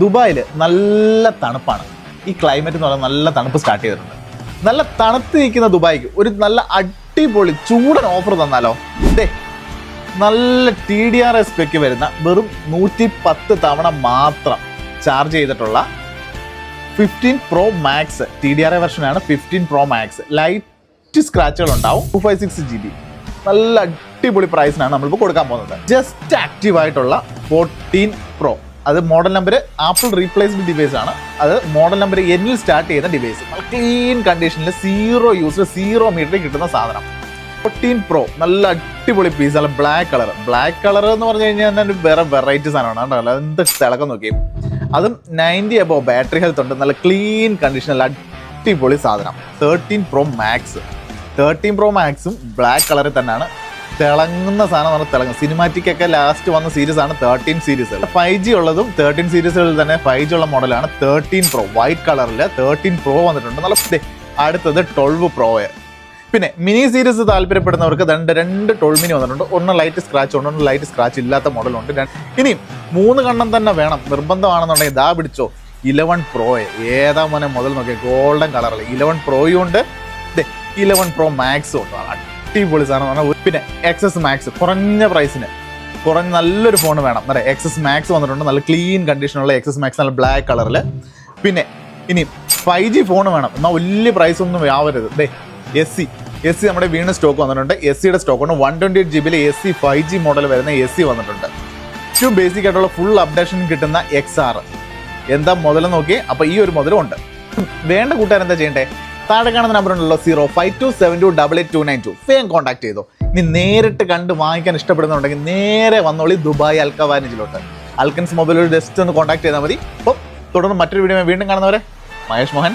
ദുബായിൽ നല്ല തണുപ്പാണ്. ഈ ക്ലൈമറ്റ് എന്ന് പറഞ്ഞാൽ നല്ല തണുപ്പ് സ്റ്റാർട്ട് ചെയ്തിട്ടുണ്ട്. നല്ല തണുത്ത് നിൽക്കുന്ന ദുബായിക്ക് ഒരു നല്ല അടിപൊളി ചൂടൻ ഓഫർ തന്നാലോ? നല്ല TDRS സ്പെക്ക് വരുന്ന വെറും 110 തവണ മാത്രം ചാർജ് ചെയ്തിട്ടുള്ള 15 Pro Max TDRA വെർഷനാണ്. 15 Pro Max ലൈറ്റ് സ്ക്രാച്ചുകൾ ഉണ്ടാവും. 256 GB നല്ല അടിപൊളി പ്രൈസിനാണ് നമ്മളിപ്പോൾ കൊടുക്കാൻ പോകുന്നത്. ജസ്റ്റ് ആക്റ്റീവ് ആയിട്ടുള്ള 14 Pro, അത് model number apple replaced device ആണ്. അത് മോഡൽ നമ്പർ N സ്റ്റാർട്ട് ചെയ്യുന്ന ഡിവൈസ്. നല്ല ക്ലീൻ കണ്ടീഷനിൽ 0 യൂസർ 0 മീറ്ററിൽ കിട്ടുന്ന സാധനം. 14 Pro നല്ല അടിപൊളി പീസ്. അല്ല ബ്ലാക്ക് കളർ എന്ന് പറഞ്ഞു കഴിഞ്ഞാൽ തന്നെ വേറെ വെറൈറ്റി സാധനമാണ് കേട്ടോ. എന്ത് തിളക്കം നോക്കി. അതും 90 above ബാറ്ററി ഹെൽത്ത് ഉണ്ട്. നല്ല ക്ലീൻ കണ്ടീഷനിൽ അടിപൊളി സാധനം. 13 Pro Max 13 Pro Maxും ബ്ലാക്ക് കളറിൽ തന്നെയാണ്. തിളങ്ങുന്ന സാധനം പറഞ്ഞാൽ തിളങ്ങും. സിനിമാറ്റിക് ഒക്കെ ലാസ്റ്റ് വന്ന സീരീസ് ആണ് 13 സീരീസ്. 5G ഉള്ളതും 13 സീരീസുകളിൽ തന്നെ 5G ഉള്ള മോഡലാണ് 13 Pro. വൈറ്റ് കളറിൽ 13 Pro വന്നിട്ടുണ്ട്. നല്ല അടുത്തത് 12 Pro. പിന്നെ മിനി സീരീസ് താല്പര്യപ്പെടുന്നവർക്ക് രണ്ട് 12 മിനി വന്നിട്ടുണ്ട്. ഒന്ന് ലൈറ്റ് സ്ക്രാച്ച് ഉണ്ട്, ഒന്ന് ലൈറ്റ് സ്ക്രാച്ച് ഇല്ലാത്ത മോഡലുണ്ട്. ഇനിയും 3 കണ്ണം തന്നെ വേണം നിർബന്ധമാണെന്നുണ്ടെങ്കിൽ ഇതാ പിടിച്ചോ 11 Pro. ഏതാ മോനെ മുതൽ നോക്കിയാൽ ഗോൾഡൻ കളറിൽ 11 Proയും ഉണ്ട്. 11 Pro Maxും ഉണ്ട്. അടിപൊളി സാധനം. പിന്നെ XS Max കുറഞ്ഞ പ്രൈസിന് നല്ലൊരു ഫോൺ വേണം. XS Max വന്നിട്ടുണ്ട്. നല്ല ക്ലീൻ കണ്ടീഷനുള്ള XS Max നല്ല ബ്ലാക്ക് കളറിൽ. പിന്നെ ഇനി 5G ഫോൺ വേണം എന്നാൽ വലിയ പ്രൈസ് ഒന്നും ആവരുത്. SC നമ്മുടെ വീണ്ടും സ്റ്റോക്ക് വന്നിട്ടുണ്ട്. SCയുടെ സ്റ്റോക്ക് ഉണ്ട്. 128 GB SC 5G മോഡൽ വരുന്ന SC വന്നിട്ടുണ്ട്. ഏറ്റവും ബേസിക് ആയിട്ടുള്ള ഫുൾ അപ്ഡേഷൻ കിട്ടുന്ന XR എന്താ മുതൽ നോക്കി. അപ്പോൾ ഈ ഒരു മുതലും ഉണ്ട്. വേണ്ട കൂട്ടുകാർ എന്താ ചെയ്യണ്ടേ? താഴെ കാണുന്ന നമ്പർ ഉണ്ടല്ലോ 0527288292. വേഗം കോൺടാക്ട് ചെയ്തോ. ഇനി നേരിട്ട് കണ്ട് വാങ്ങിക്കാൻ ഇഷ്ടപ്പെടുന്നുണ്ടെങ്കിൽ നേരെ വന്നോളി ദുബായ് അൽക്കവാനിജിലോട്ട്. അൽക്കൻസ് മൊബൈൽ ജസ്റ്റ് ഒന്ന് കോൺടാക്ട് ചെയ്താൽ മതി. അപ്പോൾ തുടർന്ന് മറ്റൊരു വീഡിയോ വീണ്ടും കാണുന്നവരെ മഹേഷ് മോഹൻ.